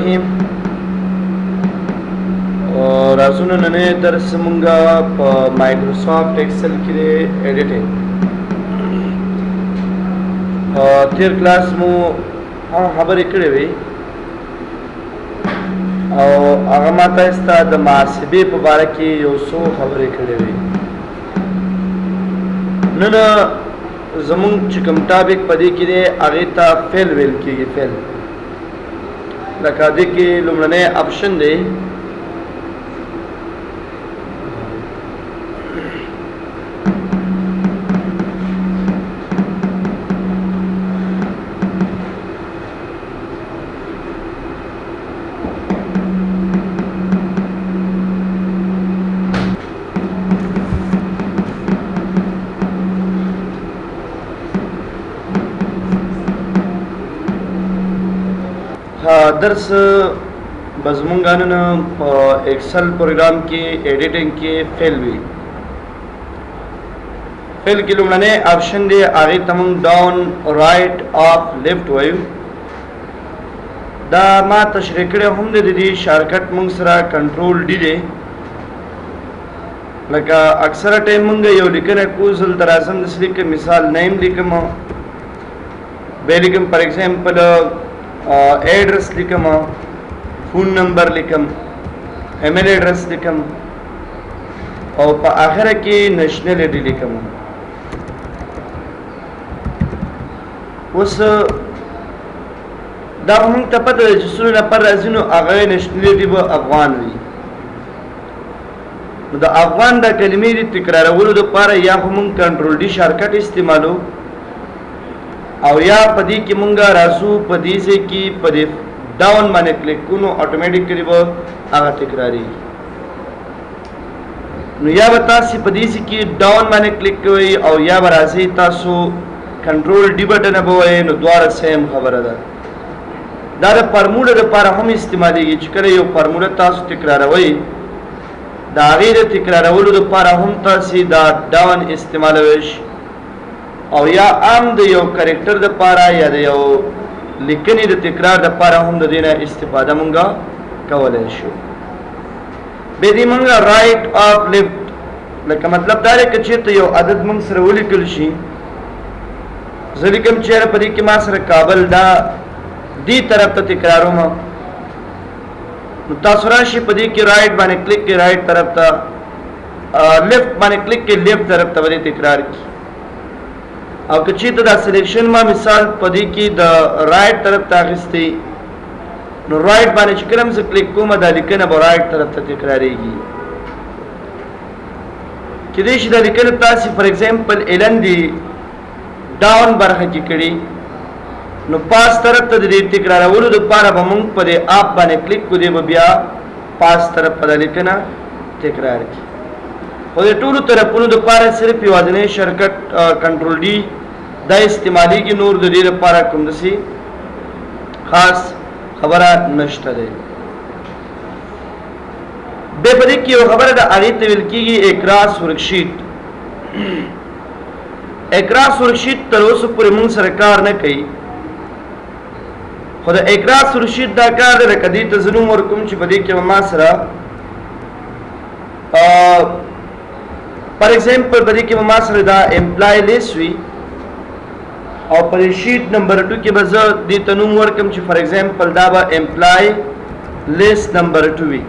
الرحیم. راځو نننی درس مونږه په مایکروسافټ ایکسل کې ایډیټینګ. تیر کلاس مو خبرې کړې وې او هغه ما تاسو ته د محاسبې په اړه کې یو څو خبرې کړې وې. نن زمونږ چې کوم ټاپک پدې کې دی هغه ته فعل ویل کېږي. فعل لکه دې کې لومړنی آپشن دی درس بزمونگانن ایکسل پروگرام کی ایڈیٹنگ کی فیل وی. فیل کی لمڑنے آپشن دے آگے تمام ڈاؤن رائٹ اپ لیفٹ وایو دا ما تشریح کړه هم د دې شارټکټ مونږ سره کنټرول ډی دی. لکه اکثره ټایم مونږ یو لیکنه کوزل دراسم د سلیک مثال نیم لیکم به لیکم فار ایگزامپل ایڈریس लिखम phone number लिखम email address लिखम और په आखिर کې नेशनलिटी लिखम. اوس دا موږ ته پته ده چې څو نفر راځي نو هغه नेशनलिटी به افغان وي. نو د افغان د کلمې د تکرارولو لپاره یا موږ کنټرول ډی شارټکټ استعمالو او یا پدې کې مونږه راسو پدې سي کې پدې ډاون باندې کلیک کونو اتوماتیکلی به هغه تکراری. نو یا به تاسو پدې سي کې ډاون باندې کلیک کوئ او یا به راځي تاسو کنټرول ډی بٹن به وای نو دواړه سیم خبره ده. دا د فارموله لپاره هم استعمالېږي چې کله یو فارموله تاسو تکراروئ دا غیر تکرارولو لپاره هم تاسو دا ډاون استعمالوي او یا عام د یو کریکټر د پاره یا د یو لیکنې د تکرار د پاره هم د دینه استفاده مونږه کولای شو. به دې مونږه رائټ اپ لیفت لکه مطلب دا دی چې ته یو عدد مونږ سره ولیکل شي ځلیکم چیرې په دې کې ما سره کابل دا دې طرف ته تکراروم نو تاسو راشي په دې کې رائټ باندې کلیک کې رائټ طرف ته لیفت باندې کلیک کې لیفت طرف ته ولې تکرار کی او کچې ته دا سلیکشن ما مثال پدې کې د رائټ طرف ته اخستې نو رائټ باندې چې کوم څه کلیک کوم دا لیکنه به رائټ طرف ته تکراریږي. کله چې دا لیکنه تاسو فار ایگزامپل الان دی ډاون برخه کې کړي نو پاس طرف ته دې تکرارولو لپاره به موږ په دې اپ باندې کلیک کوو به بیا پاس طرف په لیکنه تکرار کی. او د ټولو طرفونو د پاره صرف یوازینی شارټکټ کنټرول ډی دا استعمالي کې نور د دې لپاره کوم دسي خاص خبره نشته ده. به پدې کې یو خبره د اړې ته ویل کېږي اکراس ورکشیټ. اکراس ورکشیټ تر اوسه پورې موږ سره کار نه کوي خو د اکراس ورکشیټ دا کار د کدی ته زنوم ورکوم چې پدې کې ما سره فار ایگزامپل پدې کې ما سره دا امپلای لیست وی او پر شیټ نمبر 2 کې به زه دې تنوم ورکم چې فار ایگزامپل دا به امپلای لیست نمبر 2 وی.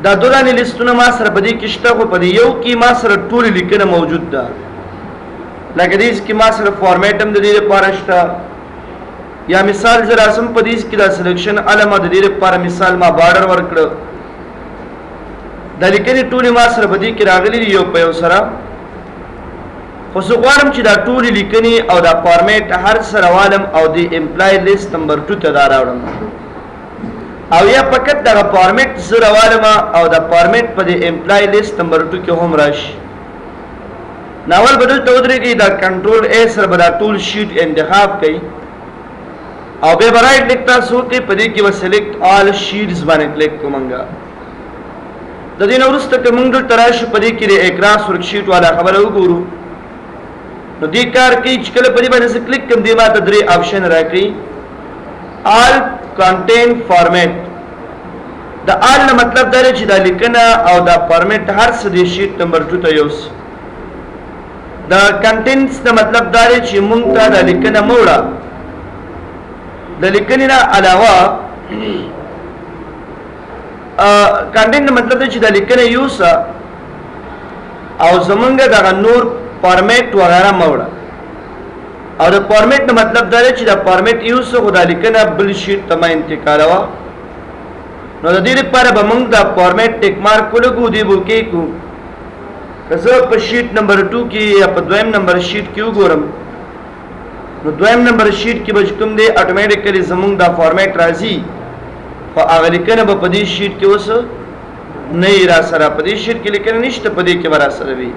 دا دوراني لیستونه ما سره پدې کې شته خو پدې یو کې ما سره ټول لیکنه موجود ده. لکه دې کې ما سره فارمیټ هم د دې لپاره شته یا مثال زه راسم پدې کې دا سلیکشن علامه د دې لپاره مثال ما بارډر ورکړ د لیکنې ټولې ما سره بدی کې راغلي یو په یو سره خو زه غواړم چې دا ټولې لیکنې او دا فارمیټ هر سره والم او د امپلای لیست نمبر 2 ته دا راوړم او یا فقط دا فارمیټ سره والم او دا فارمیټ په د امپلای لیست نمبر 2 کې هم راشي. ناول بدل ته ودرېږي دا کنټرول ا سره به دا ټول شیټ انتخاب کړي او به رائټ لیکتا سو کې په دې کې و سلیکټ آل شیټس باندې کلیک کومنګا. د دې نو ورسته کوم د تراش پدې کې د اکراس ورکشیټ والا خبره وګورو نو دې کار کې چې کله پدې باندې کلیک کوم دی ماته درې آپشن راکړي all content format. د all نه مطلب دا دی چې دا لیکنه او دا فارمیټ هر څه د شیټ نمبر 2 ته یوس. دا کنټینټس دا مطلب دا دی چې مونږ ته دا لیکنه موړه د لیکنې نه علاوه کنټینټ مطلب دی چې دا لیکنه یوس او زمونږ دا نور فارمیټ وغیرہ موړه. او دا فارمیټ نه مطلب دا دی چې دا فارمیټ یوس خو دا لیکنه بل شیټ ته ما انتقالوه. نو د دې لپاره به موږ دا فارمیټ ټیک مارک ولګو دی بو کې کو کزه په شیټ نمبر 2 کې یا په دویم نمبر شیټ کې وګورم نو دویم نمبر شیټ کې به کوم دی اتوماتیکلی زموږ دا فارمیټ راځي خو هغه لیکنه به په دې شیټ کې اوس نه را سره په دې شیټ کې لیکنه نشته په دې کې ورا سره وي.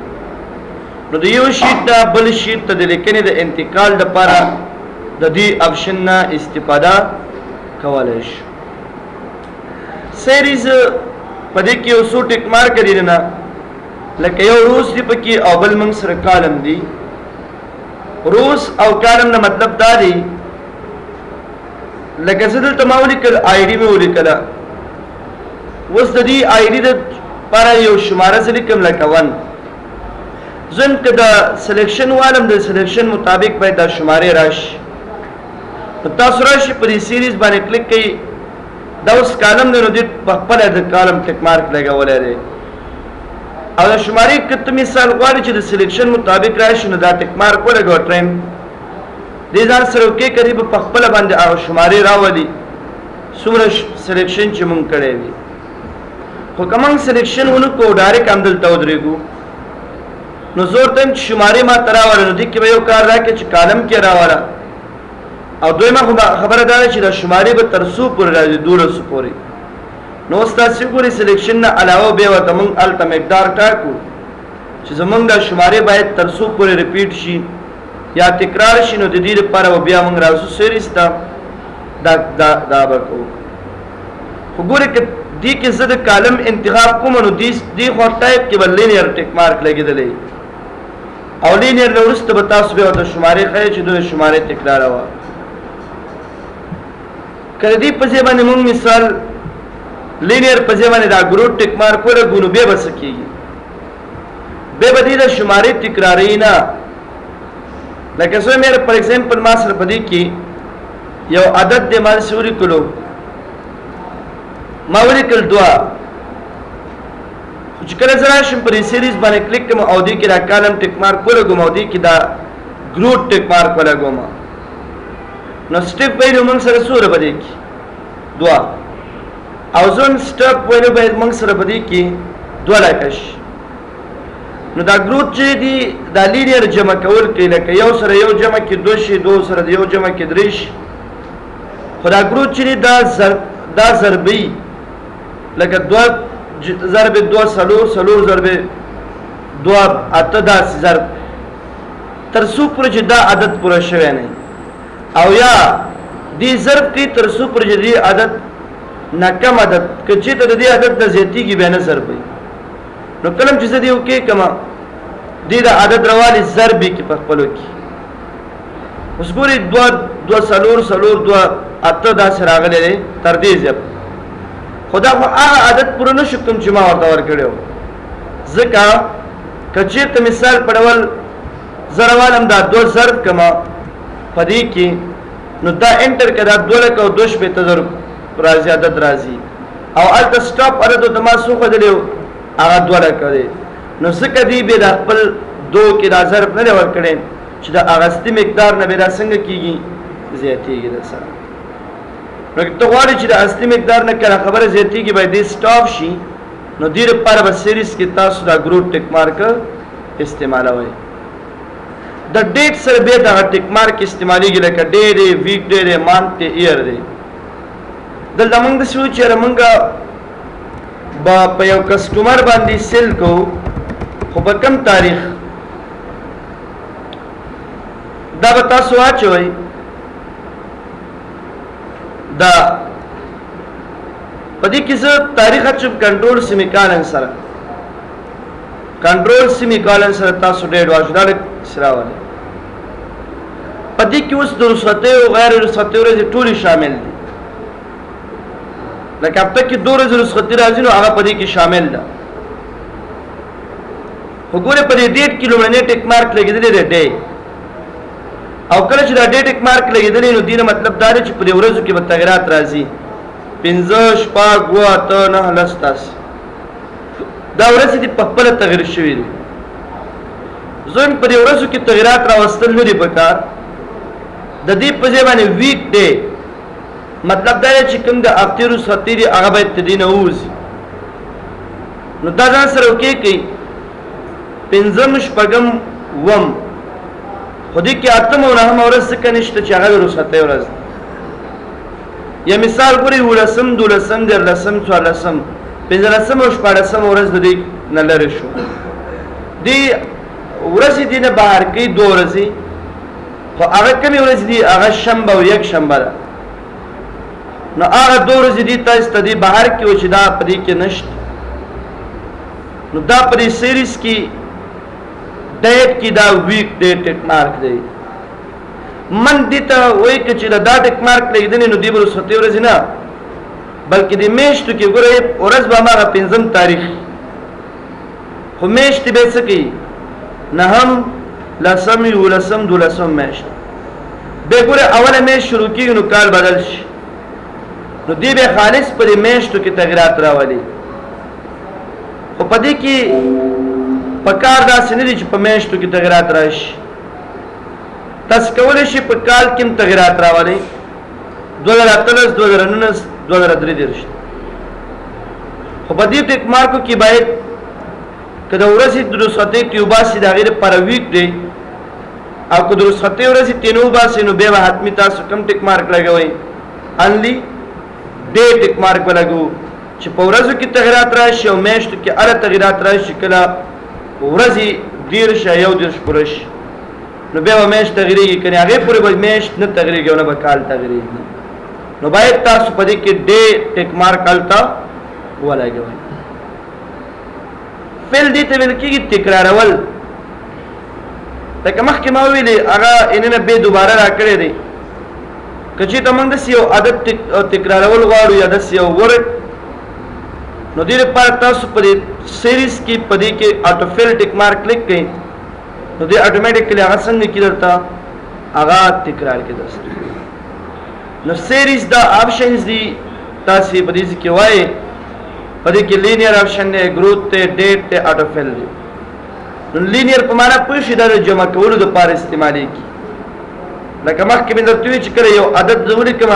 نو د یو شیټ دا بل شیټ ته د لیکنې د انتقال لپاره د دې آپشن نه استفاده کولای شي. سیریز پدې کې اوسو ټیک مارک کړی نه لکه یو روز دی پکې او بل موږ سره کالم دی. روز او کالم نه مطلب دا دی لکه زدل تماولی کل آی ډی مې ولیکل وس د دې آی ډی د پر یو شماره لیکم لکه 1 زم کدا سلیکشن والم د سلیکشن مطابق باید دا شماره راشي. تاسو راشي په دې سیریز باندې کلیک کړئ دا اوس کالم دی نو دې په خپل د کالم ټیک مارک لګولای دی او د شمارې کته مثال غواړي چې د سلیکشن مطابق راشي نو دا ټیک مارک ولګو ټرین دې ځان سره کې قریب په خپل باندې هغه شمارې راولي څومره سلیکشن چې مونږ کړی وي. خو کوم سلیکشن ونکو ډایرک عمل ته ودرېګو نو زور ته شمارې ما تراوله نو دې کې یو کار راکې چې کالم کې راواله او دویمه خبره دا چې د شمارې به ترسو پورې راځي 200 پورې. نو تاسو ګورئ سلیکشن نه علاوه به وته موږ الته مقدار ټاکو چې زمونږ د شمارې باید ترسو پورې ریپیټ شي یا تکرار شي. نو د دې لپاره بیا موږ راځو سیریز ته دا وکړو. وګورئ چې دې کې زه د کالم انتخاب کوم نو دې خو ټایپ کې بل لینیر ټیک مارک لګیدلې او لینیر نو ورسته به تاسو به د شمارې خای چې د شمارې تکرار وا کله دې په ځای باندې موږ مثال لینیر په ځای باندې دا ګروپ ټیک مارک ولګو نو به بس کیږي به بدی د شمارې تکراری نه لکه څو مې پر ایگزامپل ما سره پدې کې یو عدد د مال سوري کولو ما ولیکل 2 چې کله زرا شم پر سیریز باندې کلیک کوم او دې کې دا کالم ټیک مارک ولګوم او دې کې دا ګروپ ټیک مارک ولګوم نو سټیپ وایو موږ سره سوره بده کی 2 او ځون سټیپ وایو به موږ سره بده کی 2 لکش. نو دا ګروپ چې دی دا لینیر جمع کول کې لکه یو سره یو جمع کې 2 شي 2 سره یو جمع کې 3 شي. خدا ګروپ چې دا ضربي لکه 2 ضرب 2 سلور ضرب 2 اته دا ضرب تر څو پر چې دا عدد پوره شوی نه او یا دی ضرب کی تر څو پر جدي عدد نه کم عدد کچې ته د دې عدد د زیاتی کی بیان ضرب نو کلم چې دې وکي کما دې د عدد روالي ضرب کی په خپلو کې اوس ګوري 2 سلور 2 اته دا سره راغلي تر دې ځب خدا خو هغه عدد پوره نشو کوم چې ما ورته ورکړو ځکه کچې ته مثال پړول زروالم دا 2 ضرب کما پدې کې نو دا انټر کړه 2 لک او 2 په تضرب راځي عدد راځي او الته سټاپ عدد د ما سو خدلیو هغه 2 لک دی نو څنګه دی به د خپل 2 کې دا ضرب نه ور کړي چې دا اغستی مقدار نه به را څنګه کیږي زیاتیږي د سره نو ته غواړې چې د اصلي مقدار نه کړه خبره زیاتیږي به دې سټاپ شي نو دې لپاره به سیریز کې تاسو دا ګروپ ټیک مارک استعمالوي. د ډیټ سره به دا ټیک مارک استعماليږي لکه ډے دی ویک ډے دی مانث دی ایئر دی. دلته موږ د شو چې موږ با په یو کسٹمر باندې سیل کو خو په کم تاریخ دا به تاسو واچوي دا پدې کې څه تاریخ اچوب کنټرول سیمیکالن سره تاسو ډېر واچو دا سره وایي پدې کې اوس د رخصتۍ او غیر رخصتۍ ورځې ټولې شامل دي لکه هفته کې 2 ورځې رخصتي راځي نو هغه په دې کې شامل ده. وګوره په دې ډیټ کې لومړنی ټیک مارک لګېدلی دی ډے، او کله چې دا ډے ټیک مارک لګېدلی نو دینه مطلب دا دی چې په دې ورځو کې به تغیرات راځي 5 شپږ 7 8 9 10 تاسو دا ورځې دي په خپله تغیر شوي دي. ځین په دې ورځو کې تغیرات راوستل نه دي پکار. د دې په ځای باندې ویک ډے مطلب دا دی چې کوم د هفتې رخصتي دي هغه باید د دې نه ووځي. نو دا ځان سره وکې کوي 5 شپږم وم خو دې کې 8 او 9 ورځ څه نشته چې هغه رخصتي ورځ ده. یا مثال ګورئ 11 12 13 14 15 او 14 ورځ د دې نه لرې شو. دې ورځې دې نه بهر کوي 2 ورځې، خو هغه کومې ورځې دي هغه شنبه او یک شنبه ده. نو هغه 2 ورځې دي تاسو ته دې بهر کې چې دا په دې کې نشته. نو دا په دې سیریز کې ډیټ کې دا ویک ډیټ ټیک مارک دی. من دې ته وایي چې دا ټیک مارک لګېدلی نو دې به رخصتي ورځې نه بلکې د میاشتو کې ګورئ ورځ به هماغه 5 تاریخ، خو میاشتې به یې څه کوي 9 10 11 12 میاشت. بیا ګورئ اوله میاشت شروع کېږي نو کال بدل شي، نو دې بیا خالص په دې میاشتو کې تغیرات راولي. خو په دې کې په کار داسې نه دي چې په میاشتو کې تغیرات راشي. تاسو کولی شئ په کال کې هم تغیرات راولئ 2018 2019 2023. خو په دې ټیک مارکو کې باید که د ورځې د رخصتۍ کې وباسي د هغې لپاره ویک دی، او که د رخصتۍ ورځې ترې نه وباسي نو بیا به حتمي تاسو کوم ټیک مارک لګوئ انلی ډے ټیک مارک به لګوو چې په ورځو کې تغیرات راشي او میاشتو کې هره تغیرات راشي. کله ورځې 13 یا 14 پوره شي نو بیا به میاشت تغیرېږي، که نه هغې پورې به میاشت نه تغیرېږي او نه به کال تغیرېږي. نو باید تاسو په دې کې ډے ټیک مارک هلته ولګوئ. فعل دې ته ویل کېږي تکرارول. لکه مخکې ما وویلې هغه اننه بیا دوباره راکړی دی. که چېرته موږ داسې یو عادت تکرارول غواړو یا داسې یو ورډ، نو دې لپاره تاسو په دې سیریز کې په دې کې آټوفیل ټیک مارک کلیک کړئ نو دې اټومیټیکلی هغه څنګه کې درته هغه تکرار کې درسته. نو سیریز دا آپشنز دي تاسو په دې کې وایي په دې کې لینیر آپشن دی، گروث دی، ډیټ دی، آټوفیل دی. نو لینیر په معنا پوه شئ دا د جمع کولو دپاره استعمالیږي. لکه مخکې مې درته وویل چې کله یو عدد زه ولیکم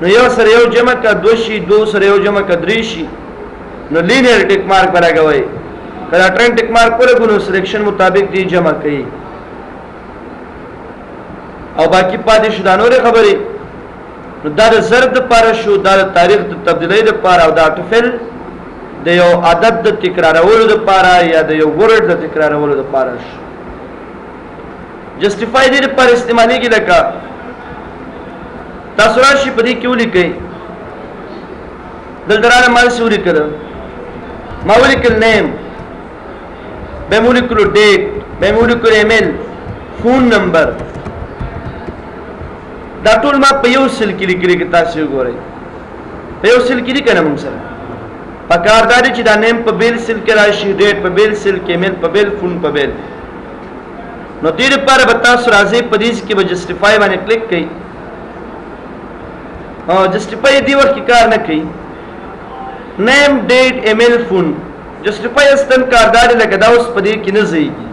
نو یو سره یو جمع که 2 شي، 2 سره یو جمع که 3 شي، نو لینیر ټیک مارک به لګوئ. که دا ټرین ټیک مارک ولګو نو سلیکشن مطابق دی جمع کوي او باقي پاتې شو دا نورې خبرې. نو دا د ضرب دپاره شو، دا د تاریخ د تبدیلۍ دپاره، او دا آټوفیل د یو عدد د تکرارولو دپاره یا د یو ورډ د تکرارولو دپاره شو. جسټیفای دې دپاره استعمالیږي. لکه تاسو راشئ په دې کې ولیکئ دلته راله ما داسې ولیکله، ما ولیکل نیم، بیا مې ولیکلو ډیټ، بیا مې ولیکلو ایمیل، فون نمبر. دا ټول ما په یو سل کې لیکلي که تاسو وګورئ په یو سل کې دي که نه موږ سره. پکار دا دی چې دا نیم په بیل سل کې راشي، ډیټ په بیل سل کې، ایمیل په بیل، فون په بیل. نو دې لپاره به تاسو راځئ په دې کې به جسټیفای باندې کلیک کړئ. جسټیفای دې وخت کې کار نه کوي. نیم، ډیټ، ایمیل، فون جسټیفای اصلاً کاردار لکه دا اوس په دې کې نه ځایږي.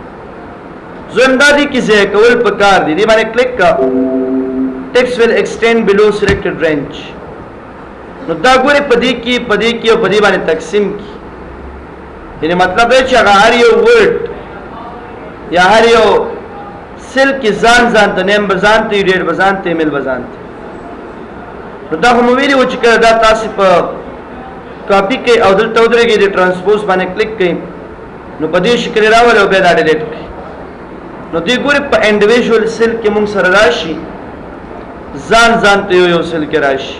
زم دا دي کې ځای کول پکار دي. دې باندې کلیک کا ټیکسټ ویل ایکسټینډ بلو سلیکټډ رینج. نو دا ګوري په دې کې او په دې باندې تقسیم کی. یعنی مطلب دی چې هغه هر یو ورډ یا هر یو سل کې ځان ته نیم به ځان ته، ډیټ به ځان ته، ایمیل به ځان ته. نو دا خو مو ویلي وو چې کله دا تاسو په کاپی کوئ او دلته ودرېږئ د ټرانسپوز باندې کلیک کوئ نو په دې شکل راولئ او بیا دا ډیلیټ کړئ. نو دې ګورئ په انډیویژوال سیل کې موږ سره راشي، ځان ته یو سیل کې راشي.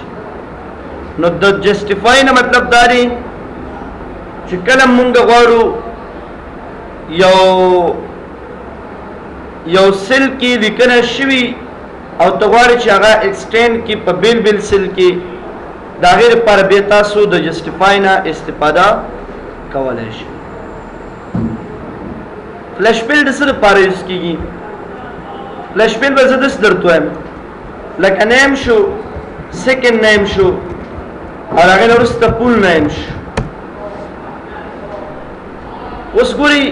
نو د جسټیفای نه مطلب دا دی چې کله موږ غواړو یو سیل کې لیکنه شوي او ته غواړې چې هغه ایکسټینډ کې په بیل سیل کې دا غیر پر به تاسو د جسټیفای نه استفاده کولای شئ. فلش بیل د څه لپاره یوز کیږي؟ فلش بیل به زه داسې درته وایم لکه نیم شو، سیکنډ نیم شو او هغې نه وروسته فول نیم شو. اوس ګورئ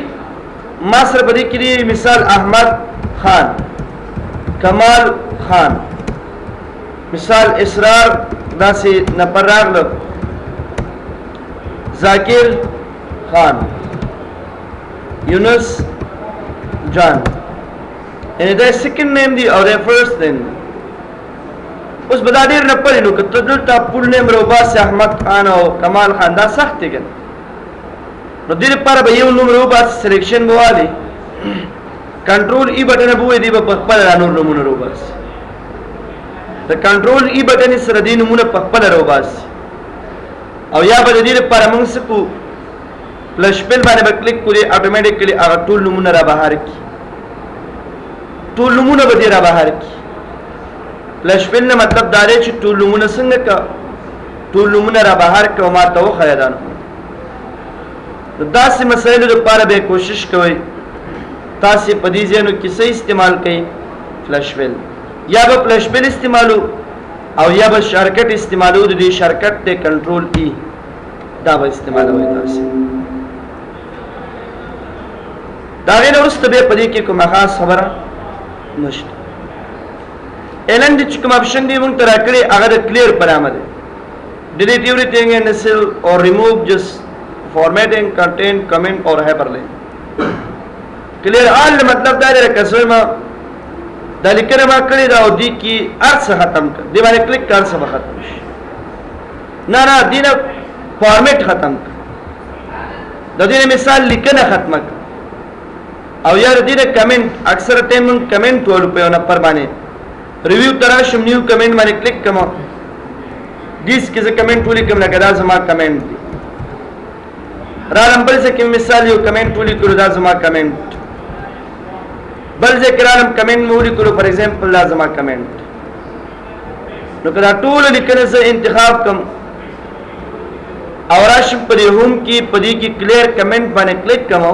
ما سره په دې کې دی مثال احمد خان، کمال خان، مثال اسرار داسې نفر راغله، ذاکر خان، یونس جان، یعنی دا سیکنډ نیم دی او دا فرست نیم دی. اوس به دا ډېر نه پلې نو که ته دلته فول نیم راوباسې احمد خان او کمال خان دا سخت دی که نه، نو دې لپاره به یو نوم راوباسې سلیکشن به والي کنټرول ای بټن به ووایي دی به په خپله دا نور نومونه راوباسي. د کنټرول ای بټن سره دې نومونه په خپله راوباسي او یا به د دې لپاره موږ څه کوو فلش بیل باندې به کلیک کړو اټومیټیکلی هغه ټول نومونه را بهر کړي، ټول نومونه به دې را بهر کړي. فلش بیل نه مطلب دا دی چې ټول نومونه څنګه که ټول نومونه را بهر کړه او ما ته وښیه دا نومونه. نو داسې مسایلو لپاره به کوشش کوئ تاسې په دې ځایونو کې څه استعمال کوئ؟ فلش بیل. یا به فلش بیل استعمالو او یا به شارکټ استعمالو. د دې شارکټ دی کنټرول ای، دا به استعمالوئ تاسې. د هغې نه وروسته بیا په دې کې کومه خاص خبره نشته. ایلن چې کوم اپشن دی موږ ته راکړی هغه د کلیر په نامه دی. ډیلیټ ایوریثینګ اینډ سیل اور ریموو جسټ فارمیټینګ کنټینټ کمنټ اور هایپرلینک. کلیر آل مطلب دا دی لکه څه ما دا لیکنه ما کړې ده او دې کې هر څه ختم کړه، دې باندې کلیک کړه هر څه به ختم شي. نه نه دې نه فارمیټ ختم کړه، د دې مثال لیکنه ختمه کړه او یا دې نه کمنټ اکثر ټایم موږ کمنټ ولو په یو نفر باندې ریویو ته راشم نیو کمنټ باندې کلیک کوم دیس کې زه کمنټ ولیکم لکه دا زما کمنټ دی. رالم بل ځای کې مثال یو کمنټ ولیکلو دا زما کمنټ، بل ځای کې رالم کمنټ مې ولیکلو فار ایگزامپل دا زما کمنټ. نو که دا ټوله لیکنه زه انتخاب کړم او راشم په دې هوم کې په دې کې کلیر کمنټ باندې کلیک کوم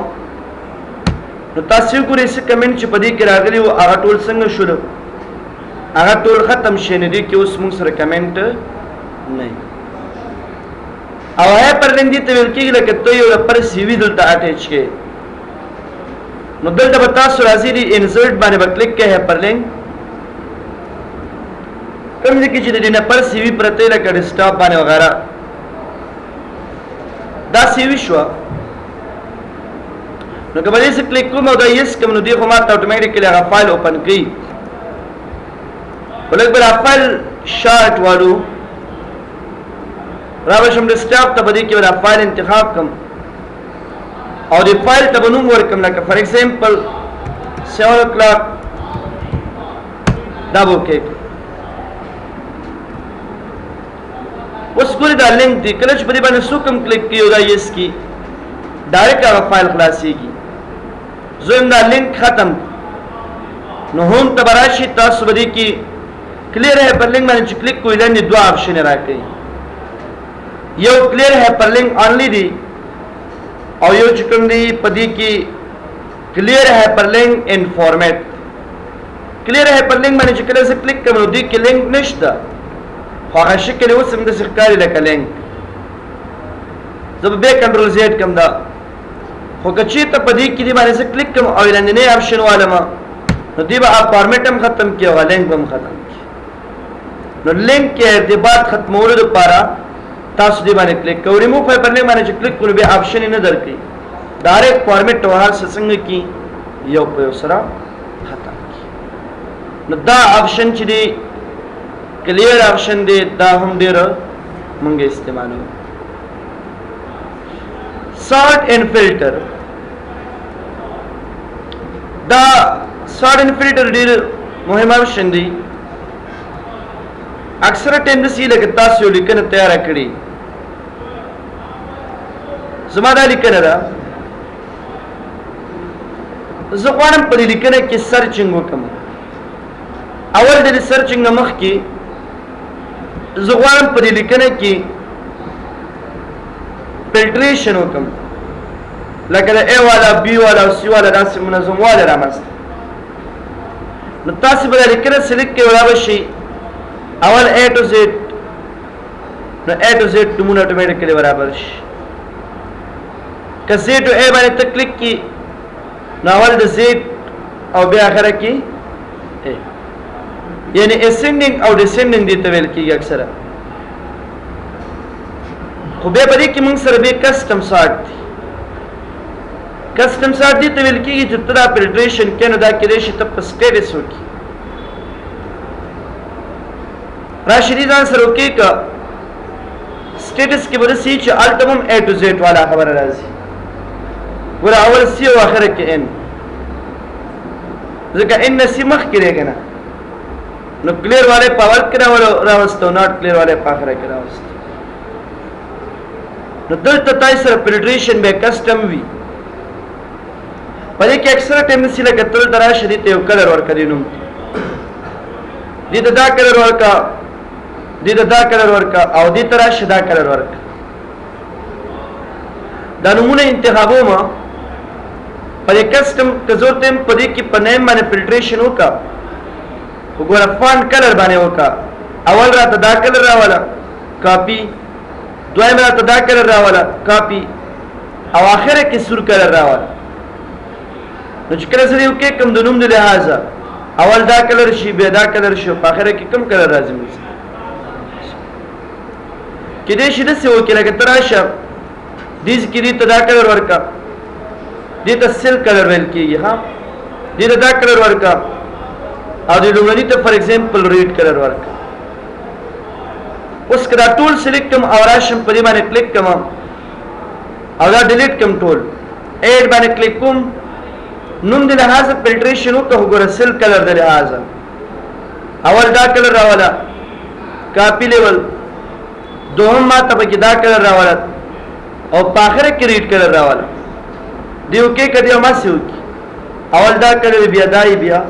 نو تاسو وګورئ څه کمنټ چې په دې کې راغلي وو هغه ټول څنګه شول، هغه ټول ختم شي. نه دي کې اوس موږ سره کمنټ نه او هایپرلینک دي ته ویل کېږي لکه ته یو پر سی وي دلته اټیچ کې نو دلته به تاسو راځي دي انسرټ باندې به کلیک کوئ هایپرلینک کوم ځای کې چې د دې نه پر سی وي پرته لکه ډیسکټاپ باندې وغیره دا سی وي شوه. نو که به دې څه کلیک کوم او دا یس کوم نو دې خو ما ته اټومیټیکلی هغه فایل اوپن کوي. ولکه به دا فایل شارټ والو را بشم ډیسکټاپ ته به دې کې به دا فایل انتخاب کړم او دې فایل ته به نوم ورکړم لکه فار ایگزامپل 7 o'clock دا به وکړئ. اوس ګورئ دا لینک دی کله چې په دې باندې څوک هم کلیک کوي او دا یس کي ډایرکټ هغه فایل خلاصېږي. زه یم دا لینک ختم نو هوم ته به راشي تاسو به دې کې کلیر هایپرلینک باندې چې کلیک کوئ لاندې دوه آپشنې راکوي، یو کلیر هایپرلینک آنلی دی او یو چې کوم دی په دې کې کلیر هایپرلینک ان فارمیټ. کلیر هایپرلینک باندې چې کله زه کلیک کوم نو دې کې لینک نشته خو هغه شکل اوس هم داسې ښکاري لکه لینک. زه به بیا کنټرول زیډ کوم دا خو که چېرته په دې کې دې باندې زه کلیک کوم او لاندنی آپشن والمه نو دې به فارمیټ هم ختم کړي او لینک به هم ختم کړي. نو لینک کې ارتباط ختمولو لپاره تاسو دې باندې کلیک کوئ. ریموو هایپرلینک باندې چې کلیک کړو بیا آپشن یې نه درکوي، ډایرکټ فارمیټ او هر څه څنګه کړي یو په یو سره ختم کړي. نو دا آپشن چې دی کلیر آپشن دی دا هم ډېر مونږ استعمالوو. سارټ اینڈ فلټر دا سارټ اینڈ فلټر ډېر مهم آپشن دی. اکثره ټایم داسې لکه تاسو یو لیکنه تیاره کړې زما دا لیکنه ده زه غواړم په دې لیکنه کې سرچنګ وکړم. اول د دې سرچنګ نه مخکې زه غواړم په دې لیکنه کې فلټریشن وکړم لکه د A والا B والا او C والا داسې منظموالی رامنځته نو تاسې به دا لیکنه سلیکټ کړئ ولا به شي اول A to Z نو A to Z نومونه اټومیټیکلی برابر شي که Z to A باندې ته کلیک کړي نو اول د Z او بیا آخره کې A یعنی ascending او descending دې ته ویل کېږي اکثره خو بیا په دې کې موږ سره بیا کسټم سارټ دی کسٹم سارٹ دی ته ویل کېږي چې ته دا فلټریشن کې نو دا کېدای شي ته په سټیټس وکړي راشي دې ځان سره وکړي که سټیټس کې به داسې چې الټمم A to Z والا خبره راځي ګوره اول C او آخره کې N ځکه N نه C مخکې دی که نه نو کلیر والی په اول کې راوسته او ناټ کلیر والی په آخره کې راوسته نو دلته تاسې سره فلټریشن به کسټم وي په دې کې اکثره ټینډنسي لکه دلته راشه دې ته یو کلر ورکړه دې نوم دې ته دا کلر ورکړه دې ته دا کلر ورکړه او دې ته راشه دا کلر ورکړه دا نومونه انتخابوم په دې کسټم که زه ورته یم په دې کې په نیم باندې فلټریشن وکړه وګوره فانټ کلر باندې وکړه اول راته دا کلر راوله کاپي دویم راته دا کلر راوله کاپي او آخره کې سور کلر راوله نو چې کله سره یو کې کوم د نوم د لحاظه اول دا کلر شي بیا دا کلر شي په آخره کې کوم کلر راځي کېدای شي داسې وکړي لکه ته راشه دې کې دې ته دا کلر ورکړه دې ته سیل کلر ویل کېږي ها دې ته دا کلر ورکړه او دې لومړني ته فار ایگزامپل ریډ کلر ورکړه اوس که دا ټول سلیکټ کړم او راشم په دې باندې کلیک کړم او دا ډیلیټ کړم ټول ایډ باندې کلیک کوم نوم د لحاظه فلټریشن وکړه وګوره سیل کلر د لحاظه اول دا کلر راوله کاپي لیول دوهم ما ته پکې دا کلر راوله او په آخره کې ریډ کلر راوله دی اوکې که دی هماسې وکړي اول دا کلر بیا دای بیا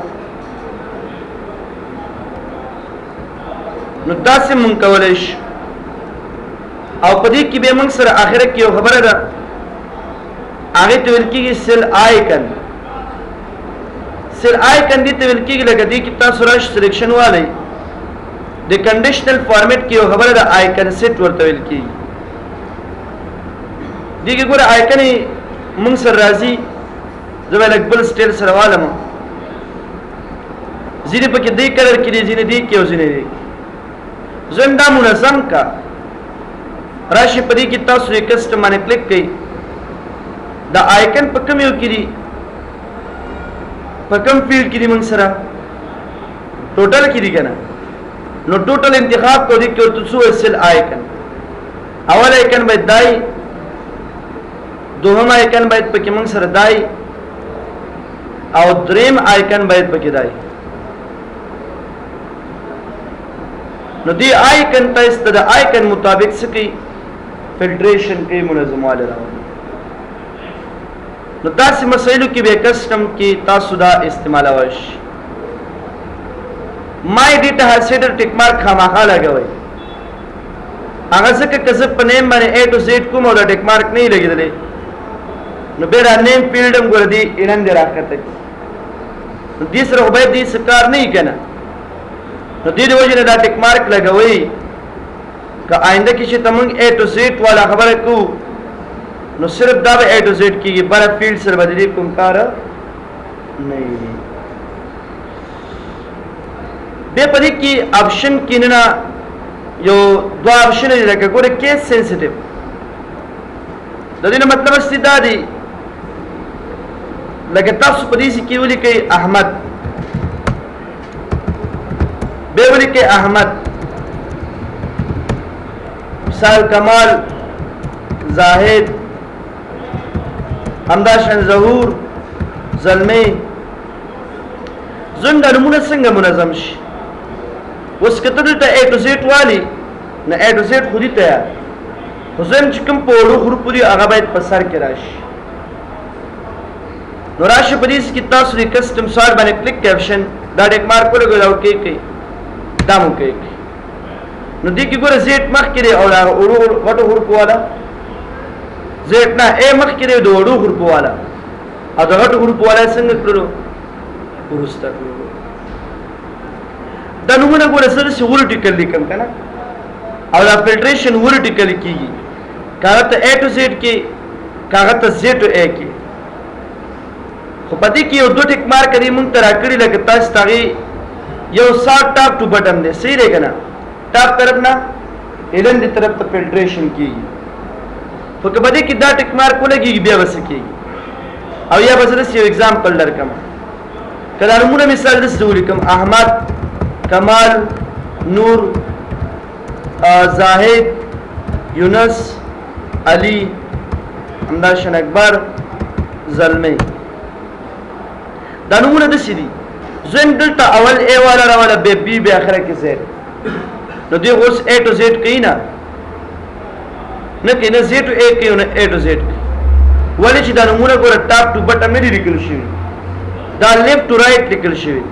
نو داسې مونږ کولی شو او په دې کې بیا مونږ سره آخره کې یو خبره ده هغې ته ویل کېږي سیل آیکن سیل آیکن دې ته ویل کېږي لکه دې کې تاسو راشي سلیکشن والی د کنډیشنل فارمیټ کې یو خبره ده آیکن سیټ ورته ویل کېږي دې کې ګوره آیکن یې مونږ سره راځي زه به لږ بل سټایل سره والم ځینې پکې دې کلر کې دي ځینې دې کې او ځینې دې کې زم دا منظم کا راشي په دې کې تاسو یې کسټم باندې کلیک کړئ دا آیکن په کوم یو کې دي په کوم فیلډ کې دي موږ سره ټوټل کې دي که نه نو ټوټل انتخاب کو دي کې ورته څو سیل آیکن اول آیکن باید دای دوهم آیکن باید پکې موږ سره دای او دریم آیکن باید پکې دای نو دی آیکن تاسو ته د آیکن مطابق څه کوي فلټریشن کوي منظموالی راوړي نو داسې مسایلو کې به کسټم کې تاسو دا استعمالولی شي مای ډیټا هسیډر ټیک مارک خامخا لګوئ هغه ځکه که زه په نیم باندې A to Z کوم او دا ټیک مارک نه وي لګېدلی نو بیا دا نیم فیلډ هم ګوره دې انن دې راښکته کړي نو دې سره خو باید دې څه کار نه وي که نه نو دې د وجې نه دا ټیک مارک لګوئ که آینده کې چې ته موږ A to Z والا خبره کوو نو صرف دا به A to Z کېږي بله فیلډ سره به د دې کوم کار نه وي بیا په دې کې آپشن کې نه یو دوه آپشن دي لکه ګوره کیس سینسیټیو د دې نه مطلب اصلي دا دی لکه تاسو په دې کې ولیکئ احمد بیا ولیکئ احمد مثال کمال زاهد همداشان ظهور زلمی زنده نمونه څنګه منظم شي اوس که ته دلته A to Z والی نه A to Z خودي تیار خو زم چې کوم په وړو حروفو دي هغه باید په سر کې راشي نو راشي په دې کې تاسو د کسټم سارټ باندې کلیک کیپشن دا ټیک مارک ولګوئ او کې دا مو کې نو دې کې ګوره زیټ مخکې دی او غټو حروفو والا زیټ نه ا مخکې دی د وړو حروفو والا او د غټو حروفو والا څنګه کړو ورسته کړو دا نومونه ګوره سره چې ورټیکل لیکم کنه او دا فلټریشن ورټیکل کیږي کاغذ ته A to Z کې کاغذ ته Z to A کې خو پدې کې یو 2 ټیک مارک دی مونږ تر اکړی لکه تاسو تاغي یو سات ټاپ ټو بٹن دی صحیح دی کنه ټاپ طرف نه ایلن دی طرف ته فلټریشن کیږي خو کبدې کې دا ټیک مارک ولګي بیا وس کیږي او یا بس یو एग्जांपल درکم کله نمونه مثال د سوري کوم احمد کمال نور زاهد یونس علی همداشن اکبر زلمه دا نمونه د سړي زم دلته اول ا والا راواله به بي به اخره کې زید نو دی اوس A to Z کینا نه کینه Z to A کیونه A to Z ولې چې دا نمونه ګوره ټاپ ټو بټن نه لیکل شوی دا لیفت ټو رائټ لیکل شوی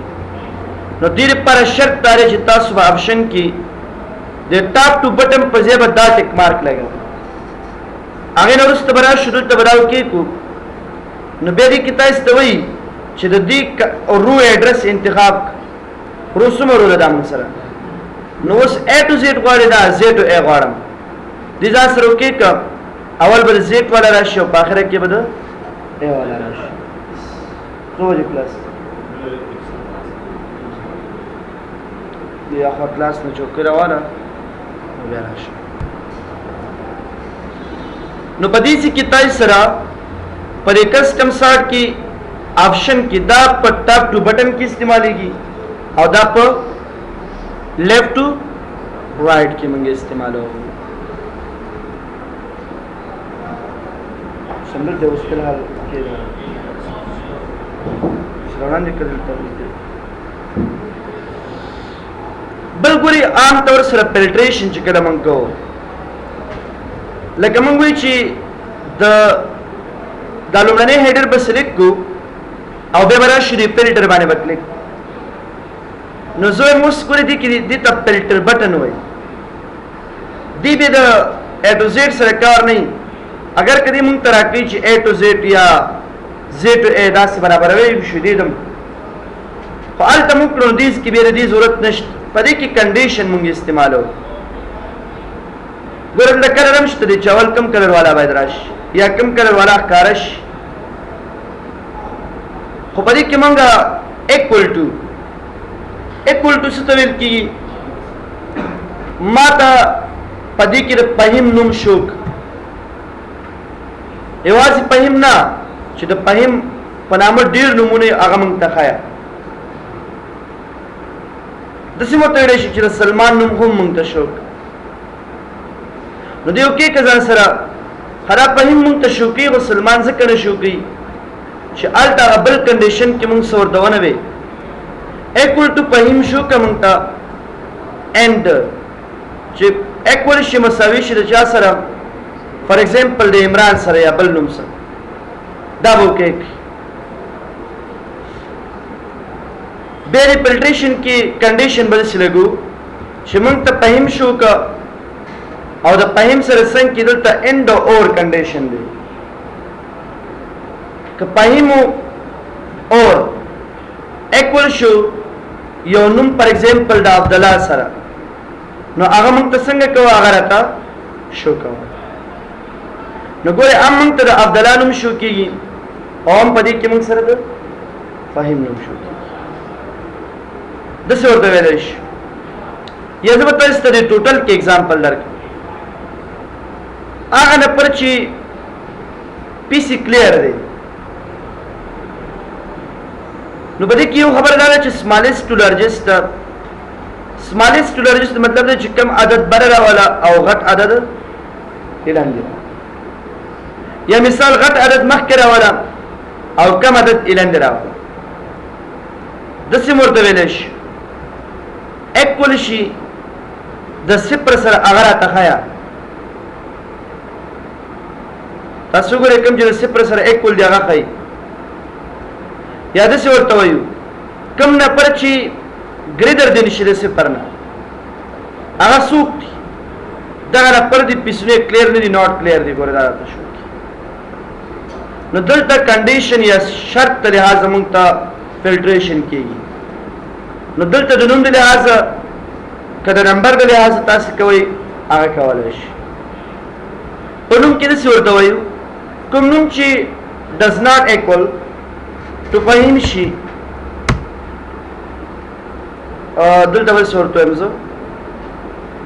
نو دې لپاره شرط دار چې تاسو په آپشن کې د ټاپ ټو بټن په ځای به دا ټیک مارک لګاو هغه نو ورسته برا شروع ته براو کې کو نو به دې کې تاسو ته وایي چې د دې رو ایڈریس انتخاب روسمه رول د امن سره نو اوس A to Z غواړي دا Z to A غواړم دې ځا سره کې ک اول به Z والا راشي او په اخره کې به A والا راشي روزي کلاس دی اخر کلاس نه چوکره والا بیا راشي نو پدې کې تاسو سره پر کسٹم سارت کې آپشن کې دا په ټاپ ټو بٹن کې استعمالېږي او دا په لیفٹ ټو رائټ کې موږ استعمالو څنګه د اوس په حال کې سره نه کړل ته بل ګوري عام طور سره فلټریشن چې کله موږ کوو لکه موږ وی چې د لومړنۍ هیډر به سلیکټ کو او به برا شری فلټر باندې وکړي نو زه موږ کولی دي کې د ته فلټر بٹن وای دی به د A to Z سره کار نه اگر کدی موږ تراکې چې A to Z یا Z to A داسې برابر وي شو دي دم فعال ته موږ نو دیس کې به د ضرورت نشته پدې کې کنډیشن موږ استعمالو ګورم د کلر مشته دي چاول کم کلر والا باید راشي یا کم کلر والا کارش خو پدې کې مونږه equal to څه ته ویل کیږي ماته پدې کې د پهیم نوم شوک یوازې پهیم نه چې د پهیم په نامه ډیر نمونه هغه مونږ ته خایا د سیمه ته ویل شي چې سلمان نوم هم مونږ ته شوک نو دیو کې کزان سره خراب پهیم مونږ ته شوکي او سلمان ځکه نه شوکي چې الټا بل کنډیشن کې مونږ سور دونه وي equal to پهیم شو کوم تا and چې equal شي مساوي شي د چا سره فار ایگزامپل د عمران سره یا بل نوم سره دا وو کې بیری فلټریشن کې کنډیشن بل سلګو چې مونږ ته پهیم شو کا او د پهیم سره څنګه کې دلته end or کنډیشن دی که پهیم اور equal شو یو نوم پر ایگزامپل د عبد الله سره نو هغه مونږ ته څنګه کوو هغه راته شو کوو نو ګوره ام مونږ ته د عبد الله نوم شو کیږي او هم پدې کې مونږ سره د فهم نوم شو کیږي د څه ورته ویل شي یا زه به تاسو ته د ټوټل کې एग्जांपल درکړم هغه نه پر چې پی سی کلیر دی نو بده کې یو خبردار چې سمالست ټو لارجست مطلب دی چې کم عدد بره والا او غټ عدد اعلان دی یا مثال غټ عدد مخکره والا او کم عدد اعلان دی راو د سیم ورته ویل شي equal شي د صفر سره هغه راته خیا تاسو ګورئ کوم چې صفر سره equal دی هغه خای یا د څه ورته وایو کم نه پر چې ګریډر دی نشي د صفر نه هغه څوک دي دغه پر دې پیسونه کلیر نه دي ناٹ کلیر دي ګوره دا راته شو نو دلته کنډیشن یا شرط ته لحاظ موږ ته فلټریشن کیږي نو دلته د نوم د لحاظ کله نمبر د لحاظ تاسو کوي هغه کولای شي په نوم کې څه ورته وایو کوم نوم چې does not equal to فهیم شي دلته ول څه ورته وایم زه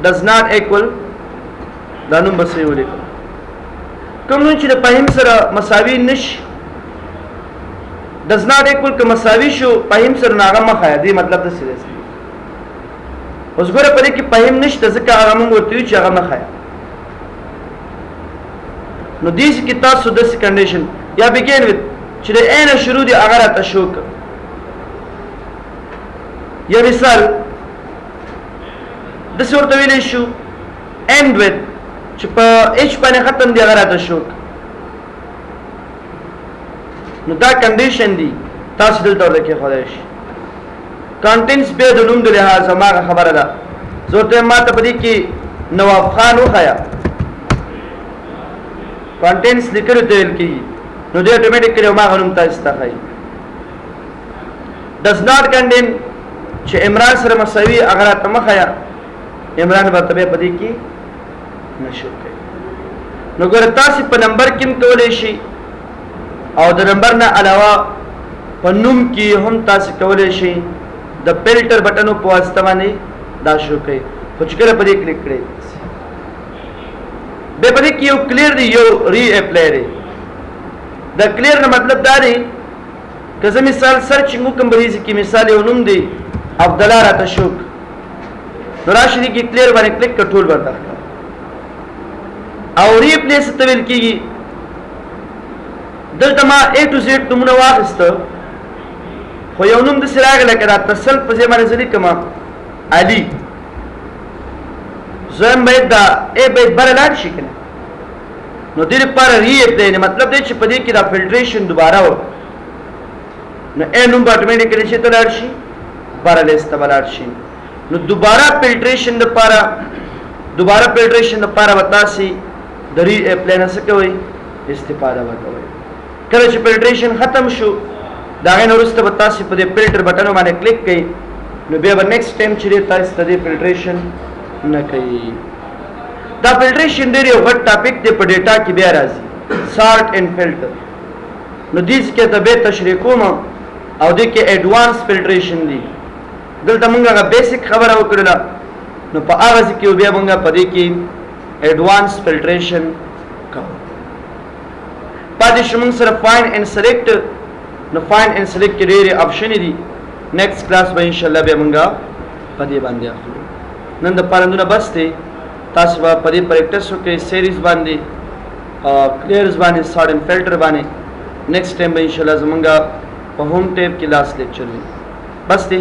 does not equal دا نوم به څه ولیکم کوم نوم چې د فهیم سره مساوي نشي does not equal که مساوي شو فهیم سره ناغه مخه دی مطلب د څه دی اوس ګوره په دې کې فهیم نشته ځکه هغه موږ ورته چې هغه مخه نو دې کې تاسو د کنډیشن یا begin with چې د عین شروع دی هغه راته شو یا مثال د څه ورته ویل شو end with چې په h باندې ختم دی هغه راته شو نو دا کنډیشن دی تاسو دلته ورته خدای شي کانټینټس به د نوم د لحاظ ما خبره ده زورته ما ته پدې کې نواب خان وخایا کانټینټس لیکل دی کی نو دې اتوماتیکلی ما غنوم تاسو ته خای does not contain چې عمران سره مساوي اگر ته مخایا عمران به تبه پدې کې نشو کوي نو ګور تاسو په نمبر کې کولای شي او د نمبر نه علاوه په نوم کې هم تاسو کولای شي د فلټر بٹنو په واسطه باندې دا شو کوي خو چې کله په دې کلیک کړئ به په دې کې یو کلیر دی یو ری اپلای دی دا کلیر نه مطلب دا دی که زه مثال سرچینګ وکم به دې کې مثال یو نوم دی عبد الله راته شوک نو راشي کې کلیر باندې کلیک کټول ورته او ری پلیس ته ویل کېږي دلته ما A to Z نومونه واخیسته خو یو نوم د سراغ لکه دا تسل په ځای باندې ځلې کما علي زم باید دا A باید بر لاړ شي کنه نو دې لپاره ری اپلای نه مطلب دی چې په دې کې دا فلټریشن دوباره و نو A نوم اتوماتیکلی چې تلل شي بر لیست بلار شي نو دوباره فلټریشن لپاره وتاسي د ری اپلای نه څه کوي استفاده وکوي کله چې فلټریشن ختم شو دا غن ورسته به تاسو په دې فلټر بٹن باندې کلیک کړئ نو بیا به نیکسټ ټایم چې تاسو ته دې فلټریشن نه کوي دا فلټریشن ډېر یو غټ ټاپک دی په ډیټا کې بیا راځي سارت اینڈ فلټر نو دې کې ته به تشریح کوم او دې کې ایڈوانس فلټریشن دی دلته موږ هغه بیسیک خبره وکړه نو په هغه کې بیا موږ په دې کې ایڈوانس فلټریشن کوو پاتې شمن سره فایند اینڈ سلیکټ نو فایند اینڈ سلیکټ کې ډېر آپشن دي نیکسټ کلاس به ان شاء الله به موږ په دې باندې اخلو نن د پرندونه بس ته تاسو په دې پریکټیس وکړئ سیریز باندې کلیئرز باندې سارت اینڈ فلټر باندې نیکسټ ټایم به ان شاء الله زمونږ په هوم ټیب کې لاس لیکچر وي بس ته